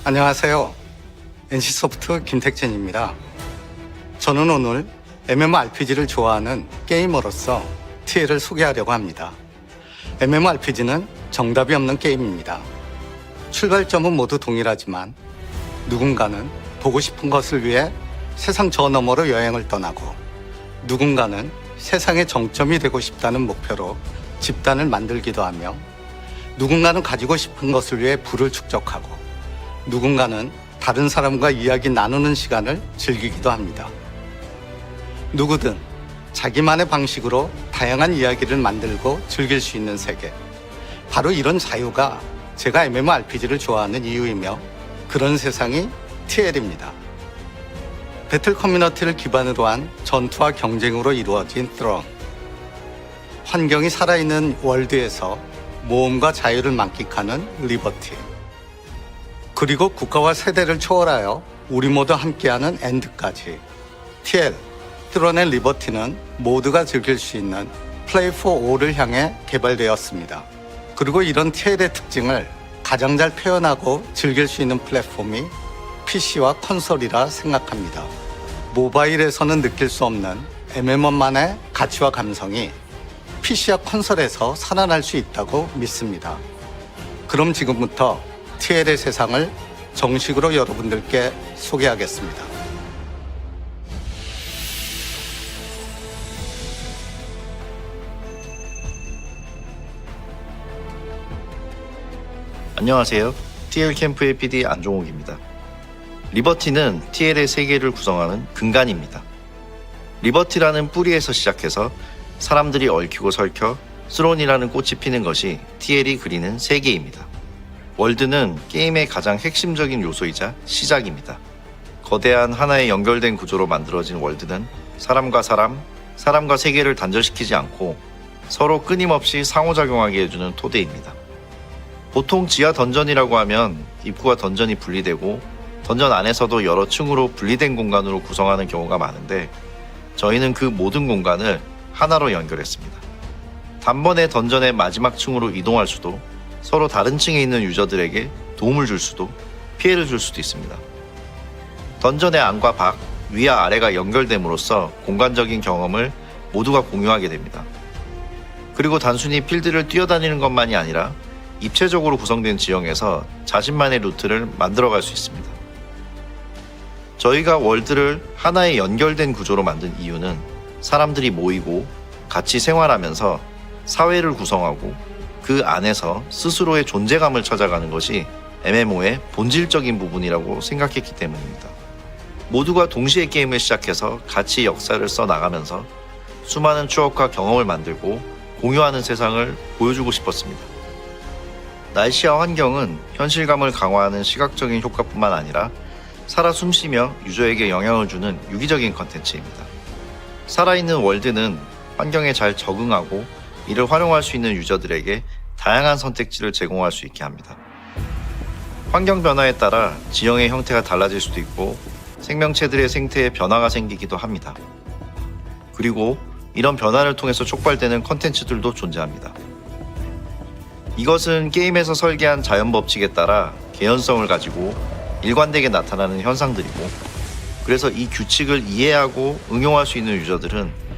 안녕하세요. NC소프트 김택진입니다. 저는 오늘 MMORPG를 좋아하는 게이머로서 TL을 소개하려고 합니다. MMORPG는 정답이 없는 게임입니다. 출발점은 모두 동일하지만 누군가는 보고 싶은 것을 위해 세상 저 너머로 여행을 떠나고 누군가는 세상의 정점이 되고 싶다는 목표로 집단을 만들기도 하며 누군가는 가지고 싶은 것을 위해 부를 축적하고 누군가는 다른 사람과 이야기 나누는 시간을 즐기기도 합니다. 누구든 자기만의 방식으로 다양한 이야기를 만들고 즐길 수 있는 세계. 바로 이런 자유가 제가 MMORPG를 좋아하는 이유이며 그런 세상이 TL입니다. 배틀 커뮤니티를 기반으로 한 전투와 경쟁으로 이루어진 트론. 환경이 살아있는 월드에서 모험과 자유를 만끽하는 리버티. 그리고 국가와 세대를 초월하여 우리 모두 함께하는 엔드까지. TL, 트론의 리버티는 모두가 즐길 수 있는 플레이 포 올을 향해 개발되었습니다. 그리고 이런 TL의 특징을 가장 잘 표현하고 즐길 수 있는 플랫폼이 PC와 콘솔이라 생각합니다. 모바일에서는 느낄 수 없는 MMO만의 가치와 감성이 PC와 콘솔에서 살아날 수 있다고 믿습니다. 그럼 지금부터 TL의 세상을 정식으로 여러분들께 소개하겠습니다. 안녕하세요. TL 캠프의 PD 안종욱입니다. 리버티는 TL의 세계를 구성하는 근간입니다. 리버티라는 뿌리에서 시작해서 사람들이 얽히고 설켜 스론이라는 꽃이 피는 것이 TL이 그리는 세계입니다. 월드는 게임의 가장 핵심적인 요소이자 시작입니다. 거대한 하나의 연결된 구조로 만들어진 월드는 사람과 사람, 사람과 세계를 단절시키지 않고 서로 끊임없이 상호작용하게 해주는 토대입니다. 보통 지하 던전이라고 하면 입구와 던전이 분리되고 던전 안에서도 여러 층으로 분리된 공간으로 구성하는 경우가 많은데 저희는 그 모든 공간을 하나로 연결했습니다. 단번에 던전의 마지막 층으로 이동할 수도 서로 다른 층에 있는 유저들에게 도움을 줄 수도 피해를 줄 수도 있습니다. 던전의 안과 밖, 위와 아래가 연결됨으로써 공간적인 경험을 모두가 공유하게 됩니다. 그리고 단순히 필드를 뛰어다니는 것만이 아니라 입체적으로 구성된 지형에서 자신만의 루트를 만들어갈 수 있습니다. 저희가 월드를 하나의 연결된 구조로 만든 이유는 사람들이 모이고 같이 생활하면서 사회를 구성하고 그 안에서 스스로의 존재감을 찾아가는 것이 MMO의 본질적인 부분이라고 생각했기 때문입니다. 모두가 동시에 게임을 시작해서 같이 역사를 써나가면서 수많은 추억과 경험을 만들고 공유하는 세상을 보여주고 싶었습니다. 날씨와 환경은 현실감을 강화하는 시각적인 효과뿐만 아니라 살아 숨쉬며 유저에게 영향을 주는 유기적인 컨텐츠입니다. 살아있는 월드는 환경에 잘 적응하고 이를 활용할 수 있는 유저들에게 다양한 선택지를 제공할 수 있게 합니다. 환경 변화에 따라 지형의 형태가 달라질 수도 있고 생명체들의 생태에 변화가 생기기도 합니다. 그리고 이런 변화를 통해서 촉발되는 컨텐츠들도 존재합니다. 이것은 게임에서 설계한 자연 법칙에 따라 개연성을 가지고 일관되게 나타나는 현상들이고 그래서 이 규칙을 이해하고 응용할 수 있는 유저들은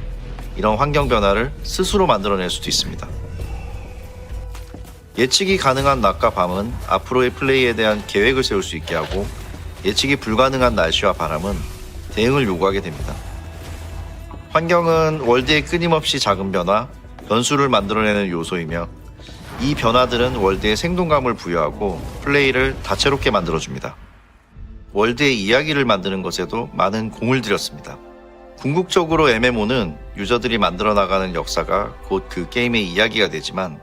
이런 환경 변화를 스스로 만들어낼 수도 있습니다. 예측이 가능한 낮과 밤은 앞으로의 플레이에 대한 계획을 세울 수 있게 하고 예측이 불가능한 날씨와 바람은 대응을 요구하게 됩니다. 환경은 월드의 끊임없이 작은 변화, 변수를 만들어내는 요소이며 이 변화들은 월드에 생동감을 부여하고 플레이를 다채롭게 만들어줍니다. 월드의 이야기를 만드는 것에도 많은 공을 들였습니다. 궁극적으로 MMO는 유저들이 만들어 나가는 역사가 곧 그 게임의 이야기가 되지만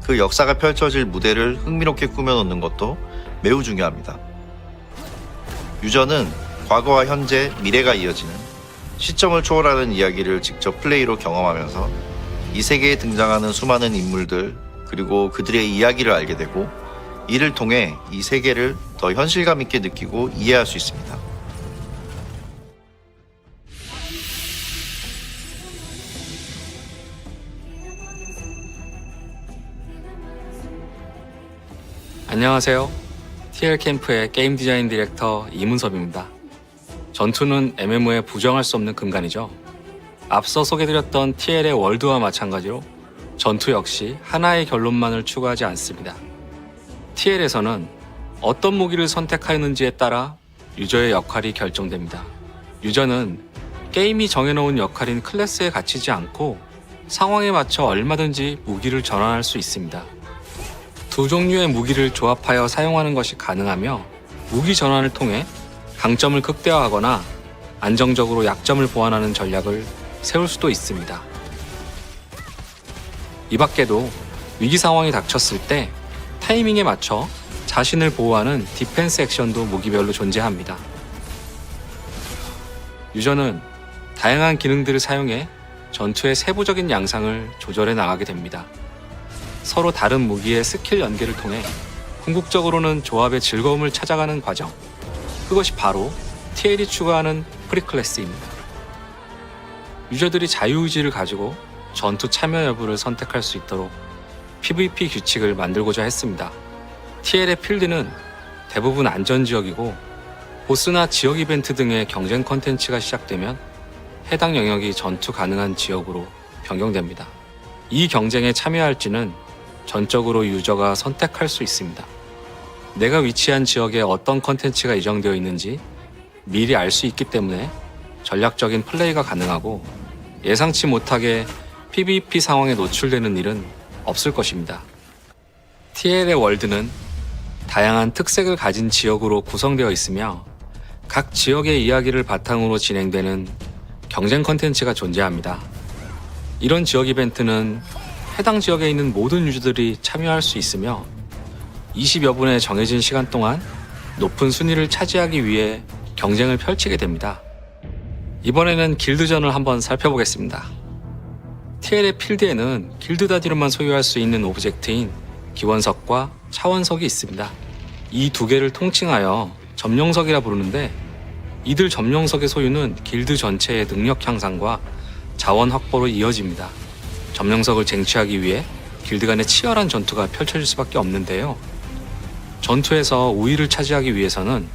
그 역사가 펼쳐질 무대를 흥미롭게 꾸며놓는 것도 매우 중요합니다. 유저는 과거와 현재, 미래가 이어지는 시점을 초월하는 이야기를 직접 플레이로 경험하면서 이 세계에 등장하는 수많은 인물들 그리고 그들의 이야기를 알게 되고 이를 통해 이 세계를 더 현실감 있게 느끼고 이해할 수 있습니다. 안녕하세요. TL 캠프의 게임 디자인 디렉터 이문섭입니다. 전투는 MMO의 부정할 수 없는 근간이죠. 앞서 소개드렸던 TL의 월드와 마찬가지로 전투 역시 하나의 결론만을 추구하지 않습니다. TL에서는 어떤 무기를 선택하였는지에 따라 유저의 역할이 결정됩니다. 유저는 게임이 정해놓은 역할인 클래스에 갇히지 않고 상황에 맞춰 얼마든지 무기를 전환할 수 있습니다. 두 종류의 무기를 조합하여 사용하는 것이 가능하며 무기 전환을 통해 강점을 극대화하거나 안정적으로 약점을 보완하는 전략을 세울 수도 있습니다. 이 밖에도 위기 상황이 닥쳤을 때 타이밍에 맞춰 자신을 보호하는 디펜스 액션도 무기별로 존재합니다. 유저는 다양한 기능들을 사용해 전투의 세부적인 양상을 조절해 나가게 됩니다. 서로 다른 무기의 스킬 연계를 통해 궁극적으로는 조합의 즐거움을 찾아가는 과정. 그것이 바로 TL이 추구하는 프리클래스입니다. 유저들이 자유의지를 가지고 전투 참여 여부를 선택할 수 있도록 PVP 규칙을 만들고자 했습니다. TL의 필드는 대부분 안전지역이고 보스나 지역 이벤트 등의 경쟁 컨텐츠가 시작되면 해당 영역이 전투 가능한 지역으로 변경됩니다. 이 경쟁에 참여할지는 전적으로 유저가 선택할 수 있습니다. 내가 위치한 지역에 어떤 컨텐츠가 예정되어 있는지 미리 알 수 있기 때문에 전략적인 플레이가 가능하고 예상치 못하게 PVP 상황에 노출되는 일은 없을 것입니다. TL의 월드는 다양한 특색을 가진 지역으로 구성되어 있으며 각 지역의 이야기를 바탕으로 진행되는 경쟁 컨텐츠가 존재합니다. 이런 지역 이벤트는 해당 지역에 있는 모든 유저들이 참여할 수 있으며 20여 분의 정해진 시간 동안 높은 순위를 차지하기 위해 경쟁을 펼치게 됩니다. 이번에는 길드전을 한번 살펴보겠습니다. TL의 필드에는 길드 단위로만 소유할 수 있는 오브젝트인 기원석과 차원석이 있습니다. 이 두 개를 통칭하여 점령석이라 부르는데 이들 점령석의 소유는 길드 전체의 능력 향상과 자원 확보로 이어집니다. 점령석을 쟁취하기 위해 길드 간의 치열한 전투가 펼쳐질 수밖에 없는데요. 전투에서 우위를 차지하기 위해서는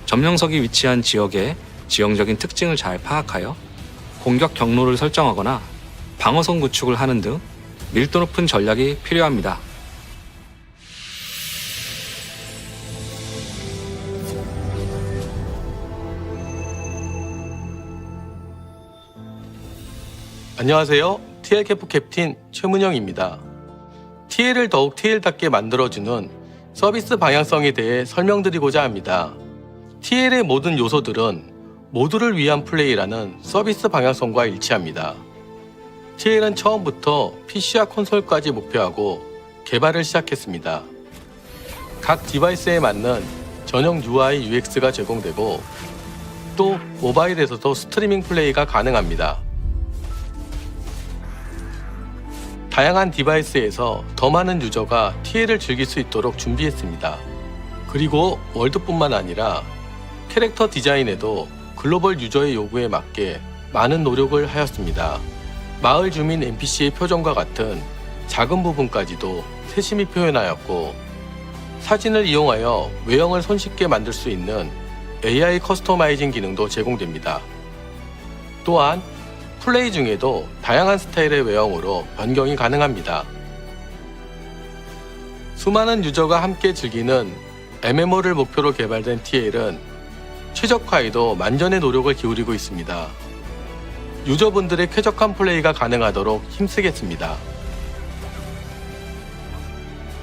점령석이 위치한 지역의 지형적인 특징을 잘 파악하여 공격 경로를 설정하거나 방어선 구축을 하는 등 밀도 높은 전략이 필요합니다. 안녕하세요. TL 캠프 캡틴 최문영입니다. TL을 더욱 TL답게 만들어주는 서비스 방향성에 대해 설명드리고자 합니다. TL의 모든 요소들은 모두를 위한 플레이라는 서비스 방향성과 일치합니다. TL은 처음부터 PC와 콘솔까지 목표하고 개발을 시작했습니다. 각 디바이스에 맞는 전용 UI UX가 제공되고 또 모바일에서도 스트리밍 플레이가 가능합니다. 다양한 디바이스에서 더 많은 유저가 TL을 즐길 수 있도록 준비했습니다. 그리고 월드뿐만 아니라 캐릭터 디자인에도 글로벌 유저의 요구에 맞게 많은 노력을 하였습니다. 마을 주민 NPC의 표정과 같은 작은 부분까지도 세심히 표현하였고 사진을 이용하여 외형을 손쉽게 만들 수 있는 AI 커스터마이징 기능도 제공됩니다. 또한 플레이 중에도 다양한 스타일의 외형으로 변경이 가능합니다. 수많은 유저가 함께 즐기는 MMO를 목표로 개발된 TL은 최적화에도 만전의 노력을 기울이고 있습니다. 유저분들의 쾌적한 플레이가 가능하도록 힘쓰겠습니다.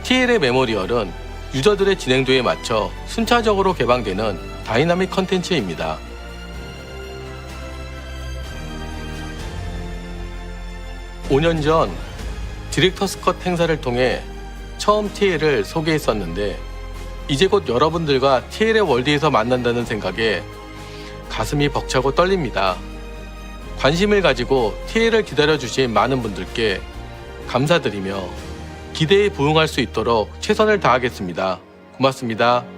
TL의 메모리얼은 유저들의 진행도에 맞춰 순차적으로 개방되는 다이나믹 컨텐츠입니다. (5년) 전 디렉터스 컷 행사를 통해 처음 TL을 소개했었는데 이제 곧 여러분들과 TL의 월드에서 만난다는 생각에 가슴이 벅차고 떨립니다. 관심을 가지고 TL을 기다려주신 많은 분들께 감사드리며 기대에 부응할 수 있도록 최선을 다하겠습니다. 고맙습니다.